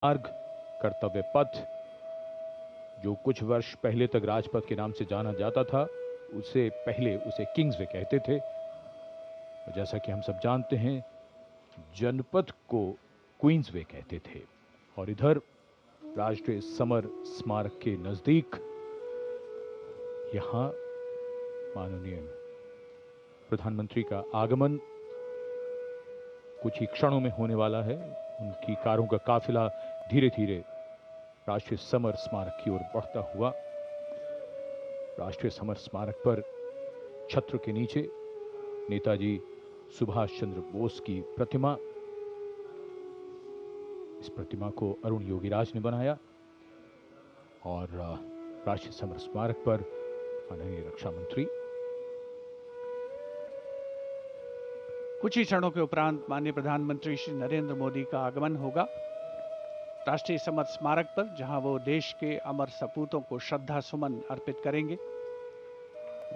मार्ग, कर्तव्य पथ, जो कुछ वर्ष पहले तक राजपथ के नाम से जाना जाता था, उससे पहले उसे किंग्सवे कहते थे। और जैसा कि हम सब जानते हैं, जनपथ को क्वींसवे कहते थे। और इधर राष्ट्रीय समर स्मारक के नजदीक यहां माननीय प्रधानमंत्री का आगमन कुछ ही क्षणों में होने वाला है। उनकी कारों का काफिला धीरे धीरे राष्ट्रीय समर स्मारक की ओर बढ़ता हुआ, राष्ट्रीय समर स्मारक पर छत्र के नीचे नेताजी सुभाष चंद्र बोस की प्रतिमा, इस प्रतिमा को अरुण योगीराज ने बनाया। और राष्ट्रीय समर स्मारक पर माननीय रक्षा मंत्री कुछ ही क्षणों के उपरांत माननीय प्रधानमंत्री श्री नरेंद्र मोदी का आगमन होगा राष्ट्रीय समर स्मारक पर, जहां वो देश के अमर सपूतों को श्रद्धा सुमन अर्पित करेंगे।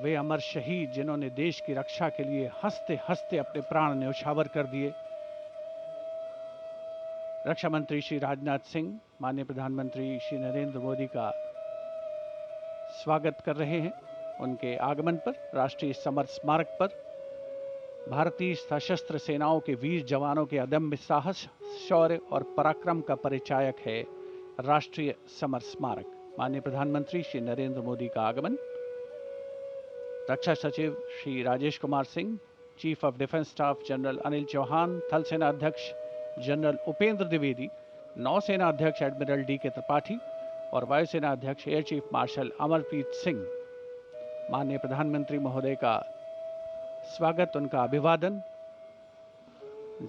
वे अमर शहीद जिन्होंने देश की रक्षा के लिए हंसते हंसते अपने प्राण न्यौछावर कर दिए। रक्षा मंत्री श्री राजनाथ सिंह माननीय प्रधानमंत्री श्री नरेंद्र मोदी का स्वागत कर रहे हैं। उनके आगमन पर राष्ट्रीय समर स्मारक पर भारतीय सशस्त्र सेनाओं के वीर जवानों के अदम्य साहस, शौर्य और पराक्रम का परिचायक है राष्ट्रीय समर स्मारक। माननीय प्रधानमंत्री श्री नरेंद्र मोदी का आगमन। रक्षा सचिव Shri Rajesh Kumar Singh, chief of defence staff general Anil Chauhan, थल सेना अध्यक्ष जनरल उपेंद्र द्विवेदी, नौसेना अध्यक्ष एडमिरल डी के त्रिपाठी और वायुसेना अध्यक्ष air chief marshal Amarpreet Singh, माननीय प्रधानमंत्री महोदय का स्वागत, उनका अभिवादन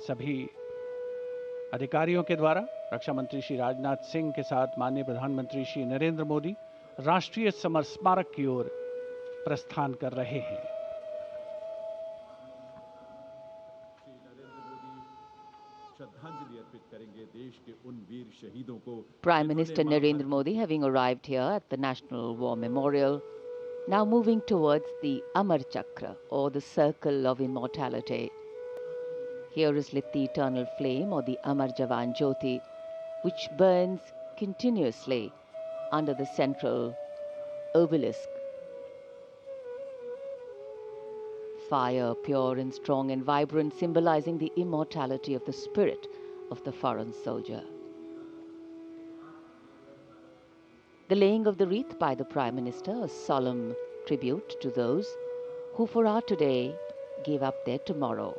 सभी अधिकारियों के द्वारा रक्षा मंत्री श्री राजनाथ सिंह के साथ माननीय प्रधानमंत्री श्री नरेंद्र मोदी राष्ट्रीय समर स्मारक की ओर प्रस्थान कर रहे हैं। श्रद्धांजलि अर्पित करेंगे देश के उन वीर शहीदों को। Prime Minister Narendra Modi having arrived here at the National War Memorial, now moving towards the Amar Chakra, or the Circle of Immortality. Here is lit the eternal flame, or the Amar Jawan Jyoti, which burns continuously under the central obelisk. Fire, pure and strong and vibrant, symbolizing the immortality of the spirit of the foreign soldier. The laying of the wreath by the Prime Minister, a solemn tribute to those who for our today gave up their tomorrow.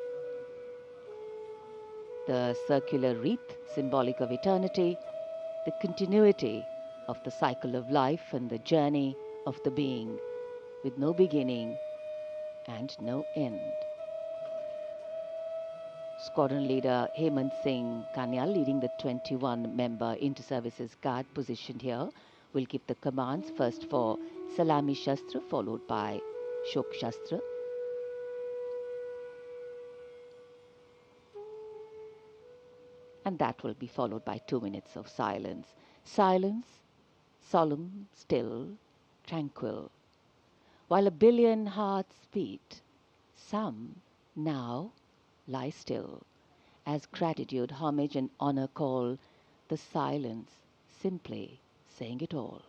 The circular wreath, symbolic of eternity, the continuity of the cycle of life and the journey of the being, with no beginning and no end. Squadron leader Hemant Singh Kanyal, leading the 21-member inter-services guard positioned here, will give the commands first for Salami Shastra, followed by Shok Shastra. And that will be followed by 2 minutes of silence. Silence, solemn, still, tranquil. While a billion hearts beat, some now lie still, as gratitude, homage and honor call the silence, simply saying it all.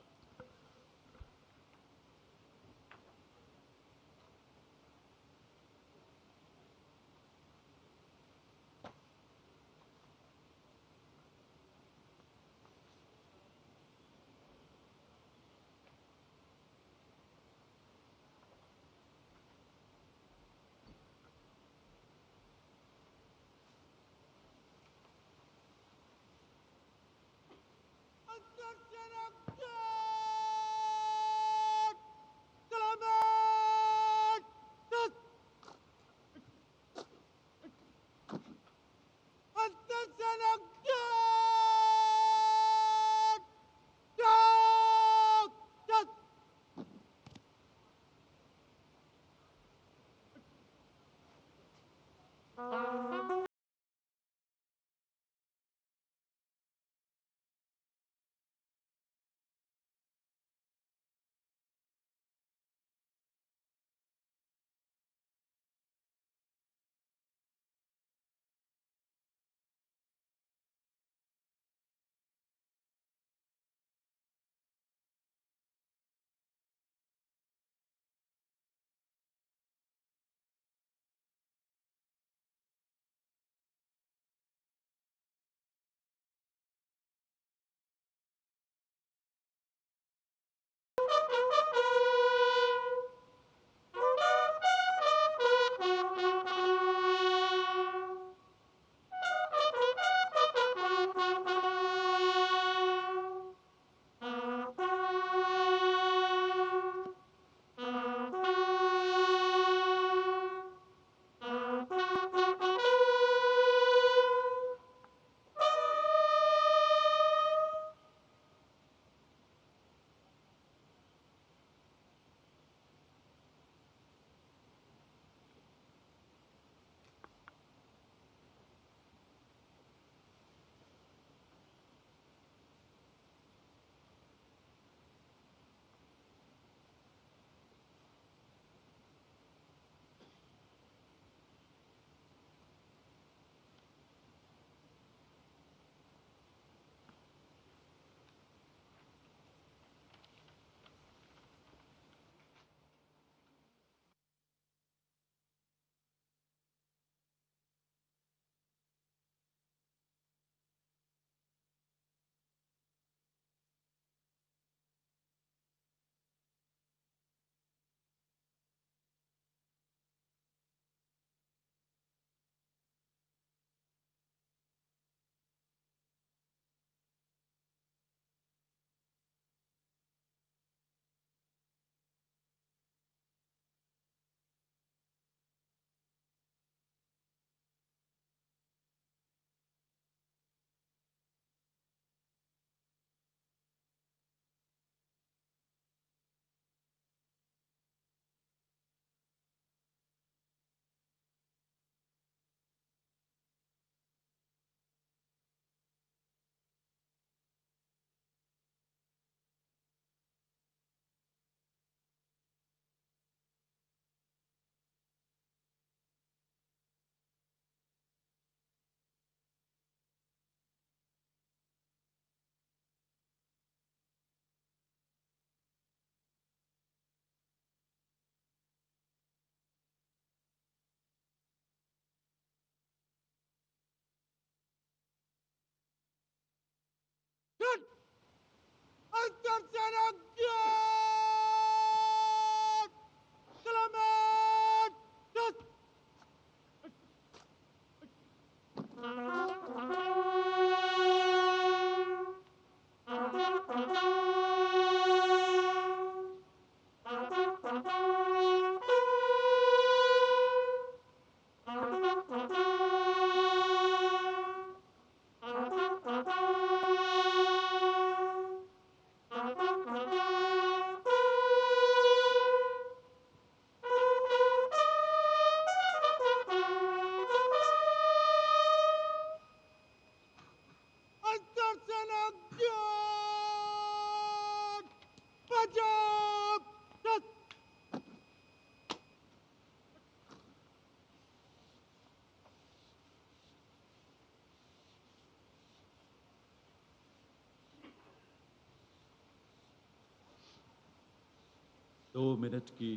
2 minute की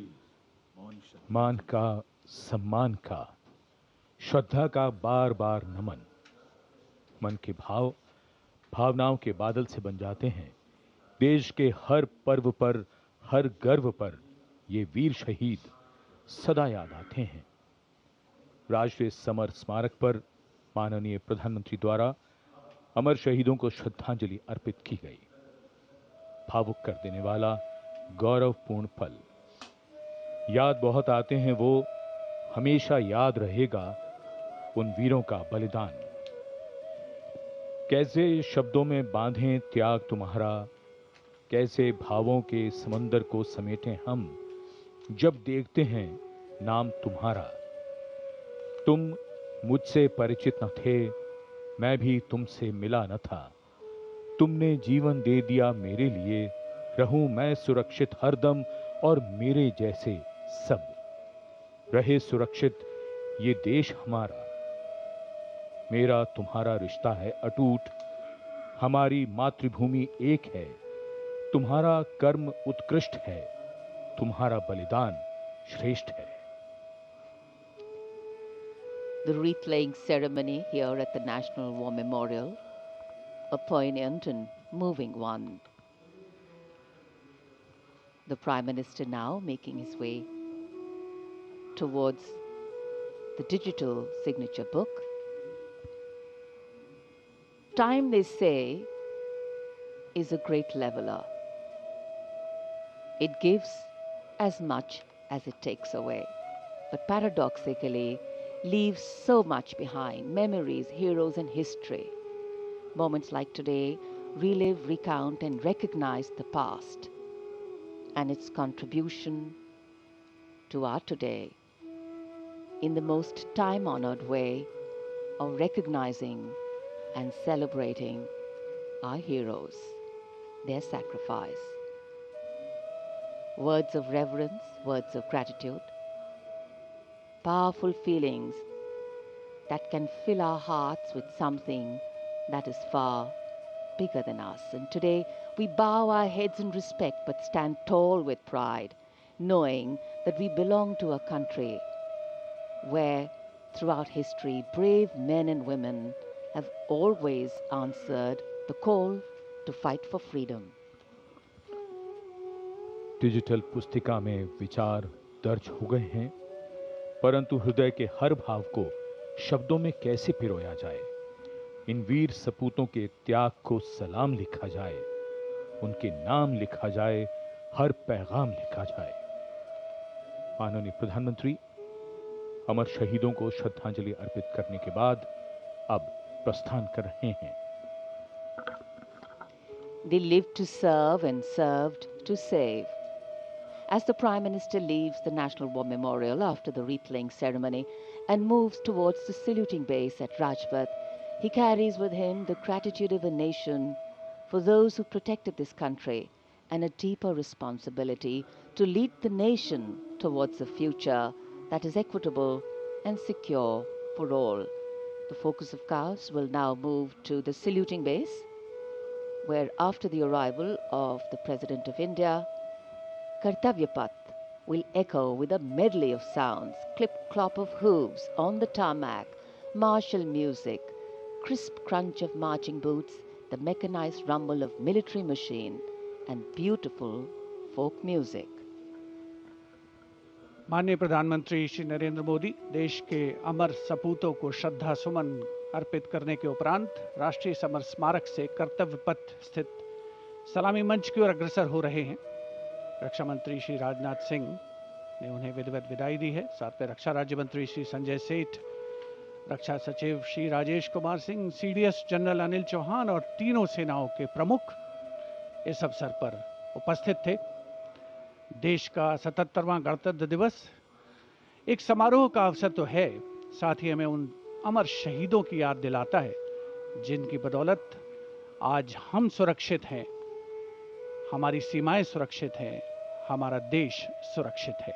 मौन श्रद्धा मान का, सम्मान का, श्रद्धा का बार बार नमन। मन के भाव भावनाओं के बादल से बन जाते हैं। देश के हर पर्व पर, हर गर्व पर ये वीर शहीद सदा याद आते हैं। राष्ट्रीय समर स्मारक पर माननीय प्रधानमंत्री द्वारा अमर शहीदों को श्रद्धांजलि अर्पित की गई। भावुक कर देने वाला गौरवपूर्ण पल। याद बहुत आते हैं वो, हमेशा याद रहेगा उन वीरों का बलिदान। कैसे शब्दों में बांधें त्याग तुम्हारा, कैसे भावों के समंदर को समेटें हम, जब देखते हैं नाम तुम्हारा। तुम मुझसे परिचित न थे, मैं भी तुमसे मिला न था। तुमने जीवन दे दिया मेरे लिए, रहूं मैं सुरक्षित हरदम और मेरे जैसे सब रहे सुरक्षित ये देश हमारा। मेरा तुम्हारा रिश्ता है अटूट, हमारी मातृभूमि एक है। तुम्हारा कर्म उत्कृष्ट है, तुम्हारा बलिदान श्रेष्ठ है। The wreath laying ceremony here at the National War Memorial, a poignant and moving one. The Prime Minister now making his way towards the digital signature book. Time, they say, is a great leveler. It gives as much as it takes away, but paradoxically leaves so much behind: memories, heroes, and history. Moments like today relive, recount, and recognize the past and its contribution to our today in the most time-honored way of recognizing and celebrating our heroes, their sacrifice. Words of reverence, words of gratitude, powerful feelings that can fill our hearts with something that is far bigger than us. And today we bow our heads in respect but stand tall with pride, knowing that we belong to a country where throughout history brave men and women have always answered the call to fight for freedom. Digital पुस्तिका में विचार दर्ज हो गए हैं, परंतु हृदय के हर भाव को शब्दों में कैसे पिरोया जाए। इन वीर सपूतों के त्याग को सलाम लिखा जाए, उनके नाम लिखा जाए, हर पैगाम लिखा जाए। माननीय प्रधानमंत्री अमर शहीदों को श्रद्धांजलि अर्पित करने के बाद अब प्रस्थान कर रहे हैं। They lived to serve and served to save. As the Prime Minister leaves the National War Memorial after the wreath-laying ceremony and moves towards the saluting base at Rajpath, he carries with him the gratitude of a nation for those who protected this country and a deeper responsibility to lead the nation towards a future that is equitable and secure for all. The focus of course will now move to the saluting base, where after the arrival of the President of India, Kartavya Path will echo with a medley of sounds: clip-clop of hooves on the tarmac, martial music, crisp crunch of marching boots, the mechanized rumble of military machine, and beautiful folk music. माननीय प्रधानमंत्री श्री नरेंद्र मोदी देश के अमर सपूतों को श्रद्धा सुमन अर्पित करने के उपरांत राष्ट्रीय समर स्मारक से कर्तव्य पथ स्थित सलामी मंच की ओर अग्रसर हो रहे हैं। रक्षा मंत्री श्री राजनाथ सिंह ने उन्हें विधिवत विदाई दी है। साथ में रक्षा राज्य मंत्री श्री संजय सेठ, रक्षा सचिव श्री राजेश कुमार सिंह, सीडीएस जनरल अनिल चौहान और तीनों सेनाओं के प्रमुख इस अवसर पर उपस्थित थे। देश का 77वां गणतंत्र दिवस एक समारोह का अवसर तो है, साथ ही हमें उन अमर शहीदों की याद दिलाता है जिनकी बदौलत आज हम सुरक्षित हैं, हमारी सीमाएं सुरक्षित हैं, हमारा देश सुरक्षित है।